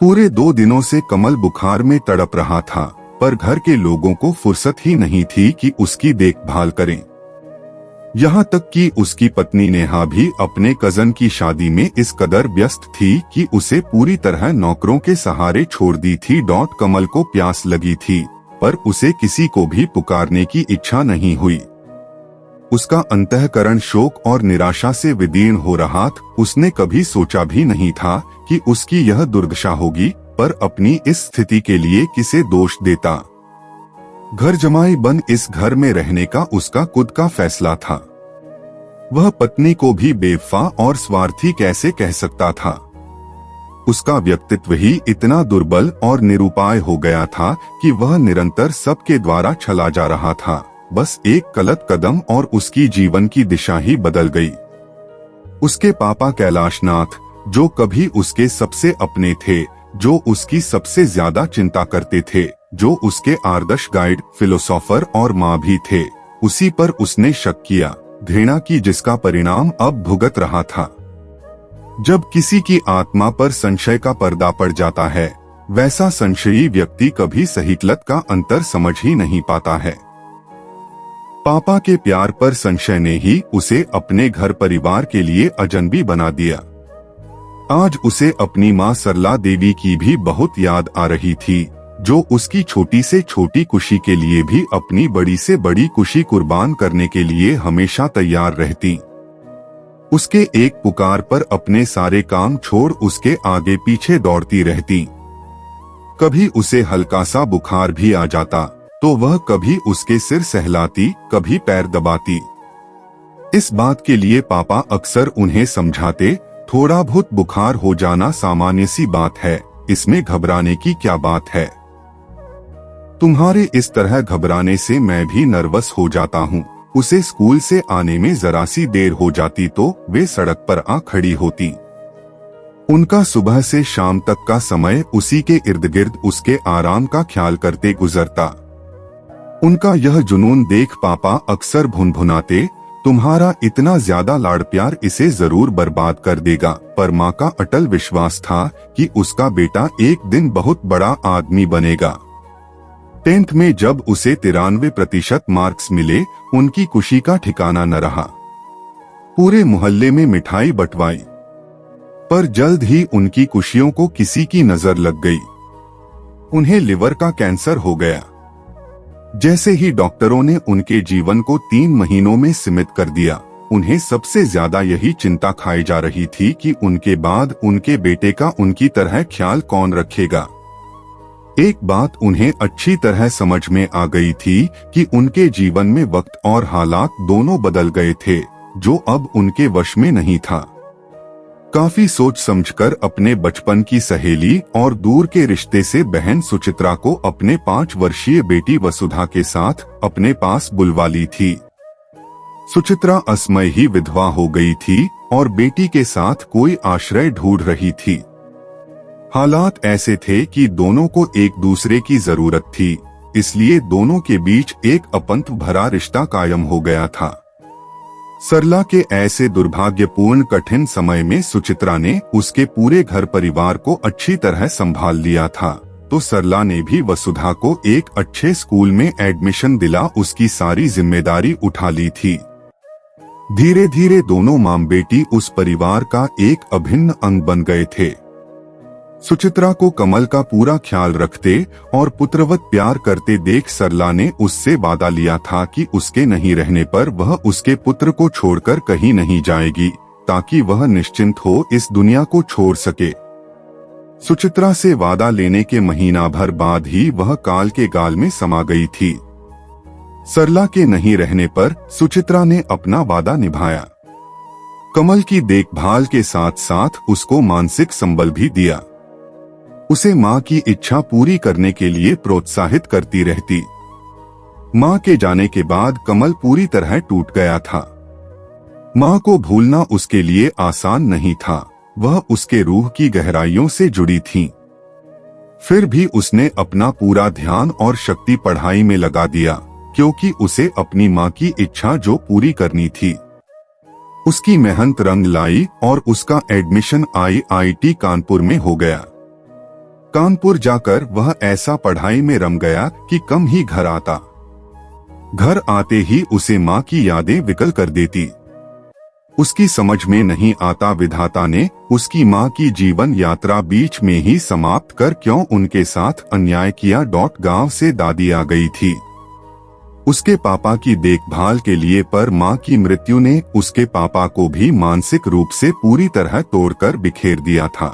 पूरे 2 दिनों से कमल बुखार में तड़प रहा था, पर घर के लोगों को फुर्सत ही नहीं थी कि उसकी देखभाल करें। यहाँ तक कि उसकी पत्नी नेहा भी अपने कजन की शादी में इस कदर व्यस्त थी कि उसे पूरी तरह नौकरों के सहारे छोड़ दी थी। कमल को प्यास लगी थी, पर उसे किसी को भी पुकारने की इच्छा नहीं हुई। उसका अंतःकरण शोक और निराशा से विदीर्ण हो रहा था। उसने कभी सोचा भी नहीं था कि उसकी यह दुर्दशा होगी, पर अपनी इस स्थिति के लिए किसे दोष देता। घर जमाई बन इस घर में रहने का उसका खुद का फैसला था। वह पत्नी को भी बेवफा और स्वार्थी कैसे कह सकता था। उसका व्यक्तित्व ही इतना दुर्बल और निरुपाय हो गया था कि वह निरंतर सबके द्वारा छला जा रहा था। बस एक गलत कदम और उसकी जीवन की दिशा ही बदल गई। उसके पापा कैलाशनाथ, जो कभी उसके सबसे अपने थे, जो उसकी सबसे ज्यादा चिंता करते थे, जो उसके आदर्श गाइड, फिलोसोफर और माँ भी थे, उसी पर उसने शक किया, घृणा की, जिसका परिणाम अब भुगत रहा था। जब किसी की आत्मा पर संशय का पर्दा पड़ जाता है, वैसा संशयी व्यक्ति कभी सही गलत का अंतर समझ ही नहीं पाता है। पापा के प्यार पर संशय ने ही उसे अपने घर परिवार के लिए अजनबी बना दिया। आज उसे अपनी माँ सरला देवी की भी बहुत याद आ रही थी, जो उसकी छोटी से छोटी खुशी के लिए भी अपनी बड़ी से बड़ी खुशी कुर्बान करने के लिए हमेशा तैयार रहती। उसके एक पुकार पर अपने सारे काम छोड़ उसके आगे पीछे दौड़ती रहती। कभी उसे हल्का सा बुखार भी आ जाता तो वह कभी उसके सिर सहलाती, कभी पैर दबाती। इस बात के लिए पापा अक्सर उन्हें समझाते, थोड़ा बहुत बुखार हो जाना सामान्य सी बात है, इसमें घबराने की क्या बात है। तुम्हारे इस तरह घबराने से मैं भी नर्वस हो जाता हूँ। उसे स्कूल से आने में जरा सी देर हो जाती तो वे सड़क पर आ खड़ी होती। उनका सुबह से शाम तक का समय उसी के इर्द गिर्द उसके आराम का ख्याल करते गुजरता। उनका यह जुनून देख पापा अक्सर भुनभुनाते, तुम्हारा इतना ज्यादा लाड़ प्यार इसे जरूर बर्बाद कर देगा। पर माँ का अटल विश्वास था कि उसका बेटा एक दिन बहुत बड़ा आदमी बनेगा। 10th में जब उसे 93% मार्क्स मिले, उनकी खुशी का ठिकाना न रहा। पूरे मोहल्ले में मिठाई बंटवाई, पर जल्द ही उनकी खुशियों को किसी की नजर लग गई। उन्हें लिवर का कैंसर हो गया। जैसे ही डॉक्टरों ने उनके जीवन को 3 महीनों में सीमित कर दिया, उन्हें सबसे ज्यादा यही चिंता खाई जा रही थी कि उनके बाद उनके बेटे का उनकी तरह ख्याल कौन रखेगा। एक बात उन्हें अच्छी तरह समझ में आ गई थी कि उनके जीवन में वक्त और हालात दोनों बदल गए थे, जो अब उनके वश में नहीं था। काफी सोच समझकर अपने बचपन की सहेली और दूर के रिश्ते से बहन सुचित्रा को अपने 5 वर्षीय बेटी वसुधा के साथ अपने पास बुलवा ली थी। सुचित्रा असमय ही विधवा हो गई थी और बेटी के साथ कोई आश्रय ढूंढ रही थी। हालात ऐसे थे कि दोनों को एक दूसरे की जरूरत थी, इसलिए दोनों के बीच एक अपंत भरा रिश्ता कायम हो गया था। सरला के ऐसे दुर्भाग्यपूर्ण कठिन समय में सुचित्रा ने उसके पूरे घर परिवार को अच्छी तरह संभाल लिया था, तो सरला ने भी वसुधा को एक अच्छे स्कूल में एडमिशन दिला उसकी सारी जिम्मेदारी उठा ली थी। धीरे धीरे दोनों मां बेटी उस परिवार का एक अभिन्न अंग बन गए थे। सुचित्रा को कमल का पूरा ख्याल रखते और पुत्रवत प्यार करते देख सरला ने उससे वादा लिया था कि उसके नहीं रहने पर वह उसके पुत्र को छोड़कर कहीं नहीं जाएगी, ताकि वह निश्चिंत हो इस दुनिया को छोड़ सके। सुचित्रा से वादा लेने के महीना भर बाद ही वह काल के गाल में समा गई थी। सरला के नहीं रहने पर सुचित्रा ने अपना वादा निभाया। कमल की देखभाल के साथ साथ उसको मानसिक संबल भी दिया। उसे माँ की इच्छा पूरी करने के लिए प्रोत्साहित करती रहती। माँ के जाने के बाद कमल पूरी तरह टूट गया था। माँ को भूलना उसके लिए आसान नहीं था, वह उसके रूह की गहराइयों से जुड़ी थी। फिर भी उसने अपना पूरा ध्यान और शक्ति पढ़ाई में लगा दिया, क्योंकि उसे अपनी माँ की इच्छा जो पूरी करनी थी। उसकी मेहनत रंग लाई और उसका एडमिशन IIT कानपुर में हो गया। कानपुर जाकर वह ऐसा पढ़ाई में रम गया कि कम ही घर आता। घर आते ही उसे माँ की यादें विकल कर देती। उसकी समझ में नहीं आता विधाता ने उसकी माँ की जीवन यात्रा बीच में ही समाप्त कर क्यों उनके साथ अन्याय किया। गांव से दादी आ गई थी उसके पापा की देखभाल के लिए, पर माँ की मृत्यु ने उसके पापा को भी मानसिक रूप से पूरी तरह तोड़कर बिखेर दिया था।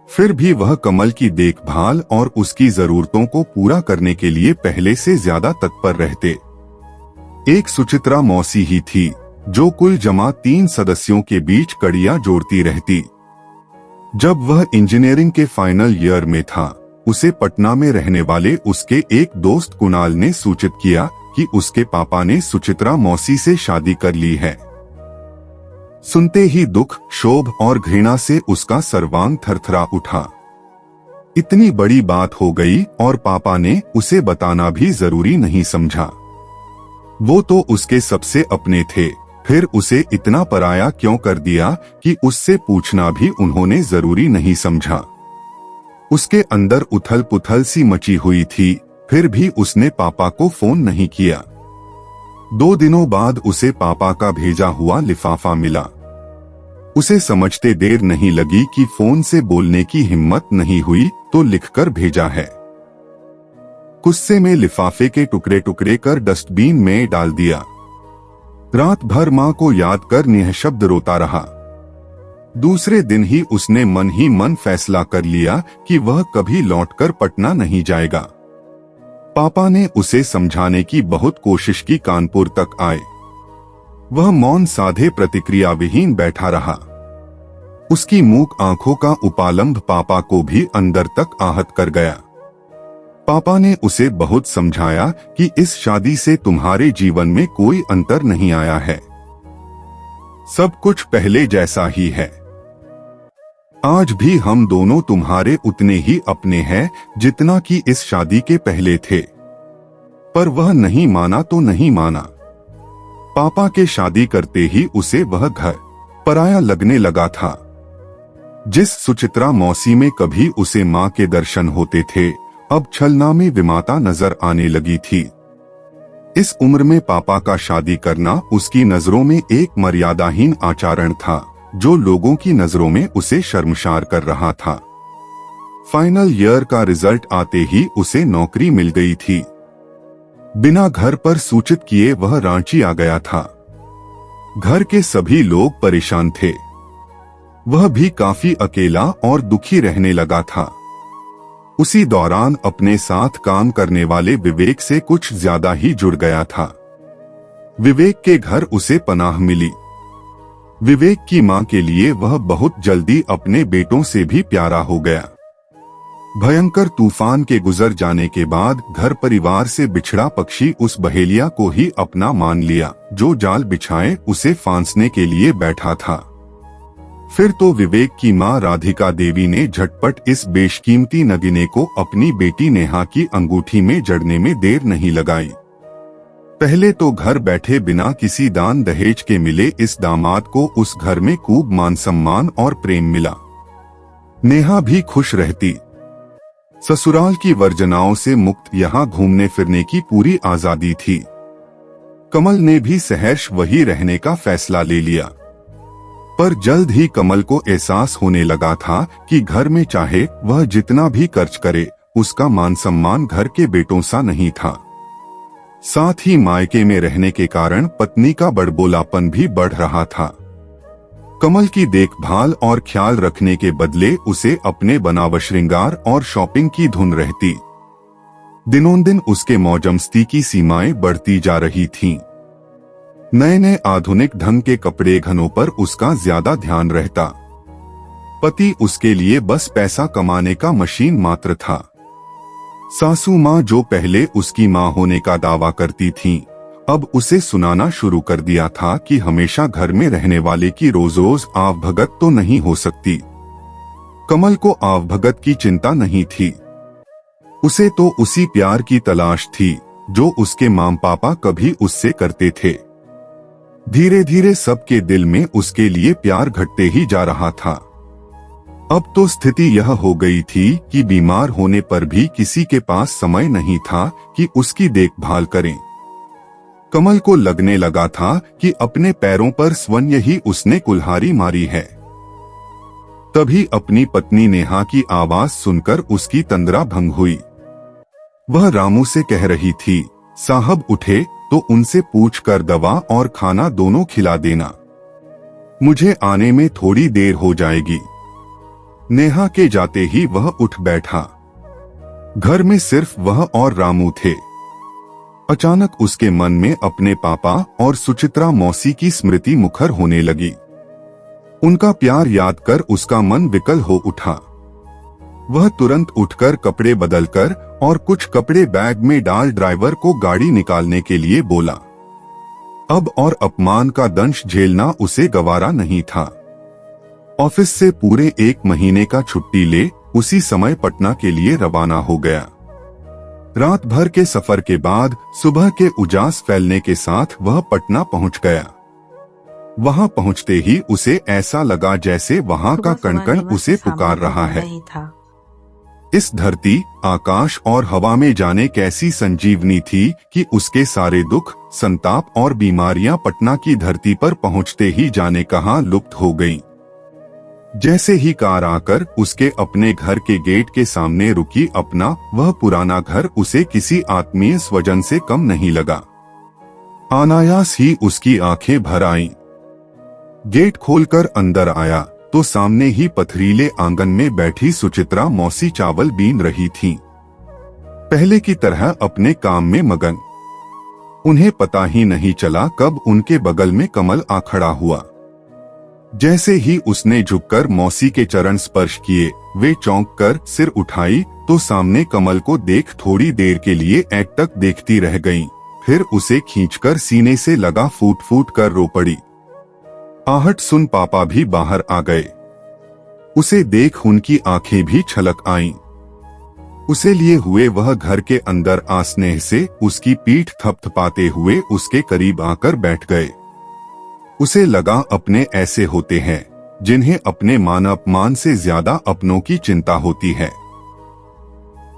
फिर भी वह कमल की देखभाल और उसकी जरूरतों को पूरा करने के लिए पहले से ज्यादा तत्पर रहते। एक सुचित्रा मौसी ही थी जो कुल जमा 3 सदस्यों के बीच कड़ियां जोड़ती रहती। जब वह इंजीनियरिंग के फाइनल ईयर में था, उसे पटना में रहने वाले उसके एक दोस्त कुणाल ने सूचित किया कि उसके पापा ने सुचित्रा मौसी से शादी कर ली है। सुनते ही दुख, क्षोभ और घृणा से उसका सर्वांग थरथरा उठा। इतनी बड़ी बात हो गई और पापा ने उसे बताना भी जरूरी नहीं समझा। वो तो उसके सबसे अपने थे, फिर उसे इतना पराया क्यों कर दिया कि उससे पूछना भी उन्होंने जरूरी नहीं समझा। उसके अंदर उथल पुथल सी मची हुई थी, फिर भी उसने पापा को फोन नहीं किया। 2 दिनों बाद उसे पापा का भेजा हुआ लिफाफा मिला। उसे समझते देर नहीं लगी कि फोन से बोलने की हिम्मत नहीं हुई तो लिखकर भेजा है। गुस्से में लिफाफे के टुकड़े टुकड़े कर डस्टबिन में डाल दिया। रात भर माँ को याद कर निःशब्द रोता रहा। दूसरे दिन ही उसने मन ही मन फैसला कर लिया कि वह कभी लौटकर पटना नहीं जाएगा। पापा ने उसे समझाने की बहुत कोशिश की, कानपुर तक आए। वह मौन साधे प्रतिक्रिया विहीन बैठा रहा। उसकी मूक आंखों का उपालंभ पापा को भी अंदर तक आहत कर गया। पापा ने उसे बहुत समझाया कि इस शादी से तुम्हारे जीवन में कोई अंतर नहीं आया है, सब कुछ पहले जैसा ही है। आज भी हम दोनों तुम्हारे उतने ही अपने हैं जितना कि इस शादी के पहले थे। पर वह नहीं माना तो नहीं माना। पापा के शादी करते ही उसे वह घर पराया लगने लगा था। जिस सुचित्रा मौसी में कभी उसे माँ के दर्शन होते थे, अब छलना में विमाता नजर आने लगी थी। इस उम्र में पापा का शादी करना उसकी नजरों में एक मर्यादाहीन आचरण था जो लोगों की नजरों में उसे शर्मसार कर रहा था। फाइनल ईयर का रिजल्ट आते ही उसे नौकरी मिल गई थी। बिना घर पर सूचित किए वह रांची आ गया था। घर के सभी लोग परेशान थे। वह भी काफी अकेला और दुखी रहने लगा था। उसी दौरान अपने साथ काम करने वाले विवेक से कुछ ज्यादा ही जुड़ गया था। विवेक के घर उसे पनाह मिली। विवेक की मां के लिए वह बहुत जल्दी अपने बेटों से भी प्यारा हो गया। भयंकर तूफान के गुजर जाने के बाद घर परिवार से बिछड़ा पक्षी उस बहेलिया को ही अपना मान लिया जो जाल बिछाए उसे फांसने के लिए बैठा था। फिर तो विवेक की मां राधिका देवी ने झटपट इस बेशकीमती नगीने को अपनी बेटी नेहा की अंगूठी में जड़ने में देर नहीं लगाई। पहले तो घर बैठे बिना किसी दान दहेज के मिले इस दामाद को उस घर में खूब मान सम्मान और प्रेम मिला। नेहा भी खुश रहती। ससुराल की वर्जनाओं से मुक्त यहाँ घूमने फिरने की पूरी आजादी थी। कमल ने भी सहर्ष वही रहने का फैसला ले लिया। पर जल्द ही कमल को एहसास होने लगा था कि घर में चाहे वह जितना भी खर्च करे, उसका मान सम्मान घर के बेटों सा नहीं था। साथ ही मायके में रहने के कारण पत्नी का बड़बोलापन भी बढ़ रहा था। कमल की देखभाल और ख्याल रखने के बदले उसे अपने बनावट श्रृंगार और शॉपिंग की धुन रहती। दिनों दिन उसके मौजमस्ती की सीमाएं बढ़ती जा रही थीं। नए नए आधुनिक ढंग के कपड़े घनों पर उसका ज्यादा ध्यान रहता। पति उसके लिए बस पैसा कमाने का मशीन मात्र था। सासू माँ जो पहले उसकी माँ होने का दावा करती थीं, अब उसे सुनाना शुरू कर दिया था कि हमेशा घर में रहने वाले की रोज रोज आवभगत तो नहीं हो सकती। कमल को आवभगत की चिंता नहीं थी। उसे तो उसी प्यार की तलाश थी जो उसके माँ पापा कभी उससे करते थे। धीरे धीरे सबके दिल में उसके लिए प्यार घटते ही जा रहा था। अब तो स्थिति यह हो गई थी कि बीमार होने पर भी किसी के पास समय नहीं था कि उसकी देखभाल करें। कमल को लगने लगा था कि अपने पैरों पर स्वयं ही उसने कुल्हाड़ी मारी है। तभी अपनी पत्नी नेहा की आवाज सुनकर उसकी तंद्रा भंग हुई। वह रामू से कह रही थी, साहब उठे तो उनसे पूछकर दवा और खाना दोनों खिला देना, मुझे आने में थोड़ी देर हो जाएगी। नेहा के जाते ही वह उठ बैठा। घर में सिर्फ वह और रामू थे। अचानक उसके मन में अपने पापा और सुचित्रा मौसी की स्मृति मुखर होने लगी। उनका प्यार याद कर उसका मन विकल हो उठा। वह तुरंत उठकर कपड़े बदलकर और कुछ कपड़े बैग में डाल ड्राइवर को गाड़ी निकालने के लिए बोला। अब और अपमान का दंश झेलना उसे गवारा नहीं था। ऑफिस से पूरे 1 महीने का छुट्टी ले उसी समय पटना के लिए रवाना हो गया। रात भर के सफर के बाद सुबह के उजास फैलने के साथ वह पटना पहुंच गया। वहां पहुंचते ही उसे ऐसा लगा जैसे वहां का कण-कण उसे पुकार रहा है। इस धरती, आकाश और हवा में जाने कैसी संजीवनी थी कि उसके सारे दुख, संताप और बीमारियां पटना की धरती पर पहुंचते ही जाने कहां लुप्त हो गईं। जैसे ही कार आकर उसके अपने घर के गेट के सामने रुकी, अपना वह पुराना घर उसे किसी आत्मीय स्वजन से कम नहीं लगा। अनायास ही उसकी आंखें भर आईं। गेट खोलकर अंदर आया तो सामने ही पथरीले आंगन में बैठी सुचित्रा मौसी चावल बीन रही थीं। पहले की तरह अपने काम में मगन। उन्हें पता ही नहीं चला कब उनके बगल में कमल आ खड़ा हुआ। जैसे ही उसने झुककर मौसी के चरण स्पर्श किए, वे चौंक कर सिर उठाई तो सामने कमल को देख थोड़ी देर के लिए एकटक देखती रह गईं। फिर उसे खींचकर सीने से लगा फूट फूट कर रो पड़ी। आहट सुन पापा भी बाहर आ गए। उसे देख उनकी आंखें भी छलक आईं। उसे लिए हुए वह घर के अंदर आस्नेह से उसकी पीठ थपथपाते हुए उसके करीब आकर बैठ गए। उसे लगा अपने ऐसे होते हैं जिन्हें अपने मान अपमान से ज्यादा अपनों की चिंता होती है,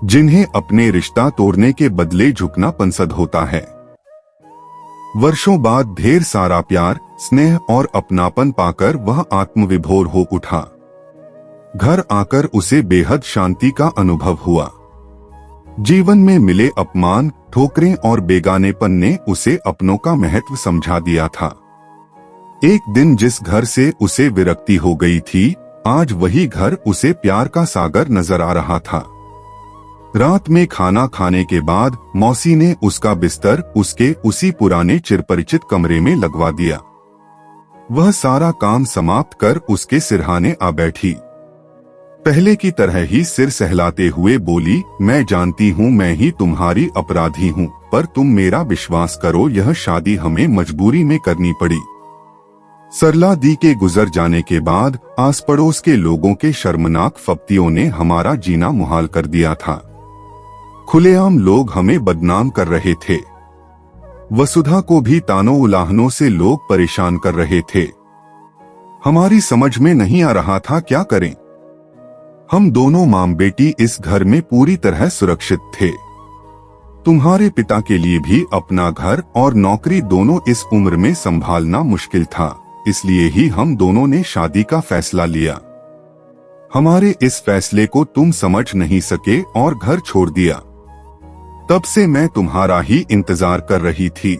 जिन्हें अपने रिश्ता तोड़ने के बदले झुकना पसंद होता है। वर्षों बाद ढेर सारा प्यार, स्नेह और अपनापन पाकर वह आत्मविभोर हो उठा। घर आकर उसे बेहद शांति का अनुभव हुआ। जीवन में मिले अपमान, ठोकरें और बेगानेपन ने उसे अपनों का महत्व समझा दिया था। एक दिन जिस घर से उसे विरक्ति हो गई थी, आज वही घर उसे प्यार का सागर नजर आ रहा था। रात में खाना खाने के बाद मौसी ने उसका बिस्तर उसके उसी पुराने चिरपरिचित कमरे में लगवा दिया। वह सारा काम समाप्त कर उसके सिरहाने आ बैठी। पहले की तरह ही सिर सहलाते हुए बोली, मैं जानती हूँ मैं ही तुम्हारी अपराधी हूँ, पर तुम मेरा विश्वास करो, यह शादी हमें मजबूरी में करनी पड़ी। सरला दी के गुजर जाने के बाद आस पड़ोस के लोगों के शर्मनाक फप्तियों ने हमारा जीना मुहाल कर दिया था। खुलेआम लोग हमें बदनाम कर रहे थे। वसुधा को भी तानों उलाहनों से लोग परेशान कर रहे थे। हमारी समझ में नहीं आ रहा था क्या करें। हम दोनों मां बेटी इस घर में पूरी तरह सुरक्षित थे। तुम्हारे पिता के लिए भी अपना घर और नौकरी दोनों इस उम्र में संभालना मुश्किल था, इसलिए ही हम दोनों ने शादी का फैसला लिया। हमारे इस फैसले को तुम समझ नहीं सके और घर छोड़ दिया। तब से मैं तुम्हारा ही इंतजार कर रही थी।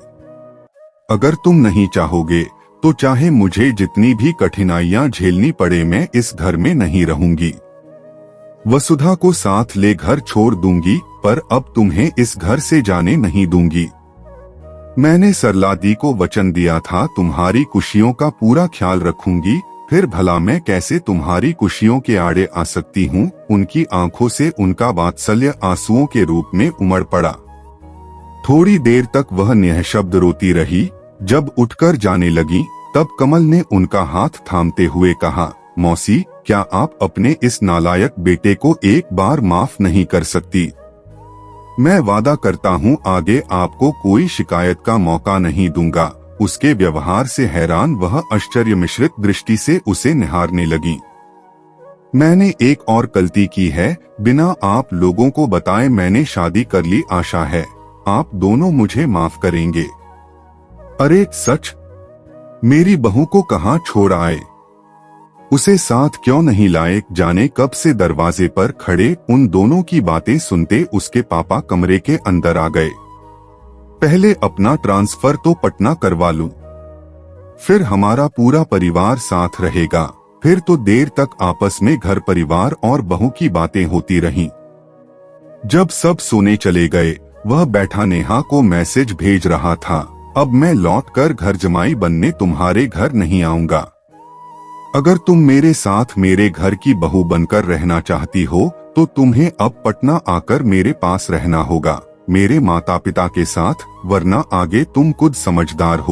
अगर तुम नहीं चाहोगे तो चाहे मुझे जितनी भी कठिनाइयां झेलनी पड़े, मैं इस घर में नहीं रहूंगी। वसुधा को साथ ले घर छोड़ दूंगी, पर अब तुम्हें इस घर से जाने नहीं दूंगी। मैंने सरला दी को वचन दिया था तुम्हारी खुशियों का पूरा ख्याल रखूंगी, फिर भला मैं कैसे तुम्हारी खुशियों के आड़े आ सकती हूँ। उनकी आंखों से उनका वात्सल्य आंसुओं के रूप में उमड़ पड़ा। थोड़ी देर तक वह निःशब्द रोती रही। जब उठकर जाने लगी तब कमल ने उनका हाथ थामते हुए कहा, मौसी, क्या आप अपने इस नालायक बेटे को एक बार माफ नहीं कर सकती? मैं वादा करता हूँ आगे आपको कोई शिकायत का मौका नहीं दूंगा। उसके व्यवहार से हैरान वह आश्चर्य मिश्रित दृष्टि से उसे निहारने लगी। मैंने एक और गलती की है, बिना आप लोगों को बताए मैंने शादी कर ली। आशा है आप दोनों मुझे माफ करेंगे। अरे सच, मेरी बहू को कहाँ छोड़ आए? उसे साथ क्यों नहीं लाए? जाने कब से दरवाजे पर खड़े उन दोनों की बातें सुनते उसके पापा कमरे के अंदर आ गए। पहले अपना ट्रांसफर तो पटना करवा लूं, फिर हमारा पूरा परिवार साथ रहेगा। फिर तो देर तक आपस में घर परिवार और बहू की बातें होती रहीं। जब सब सोने चले गए, वह बैठा नेहा को मैसेज भेज रहा था, अब मैं लौटकर घर जमाई बनने तुम्हारे घर नहीं आऊंगा। अगर तुम मेरे साथ मेरे घर की बहू बनकर रहना चाहती हो तो तुम्हें अब पटना आकर मेरे पास रहना होगा, मेरे माता पिता के साथ, वरना आगे तुम खुद समझदार हो।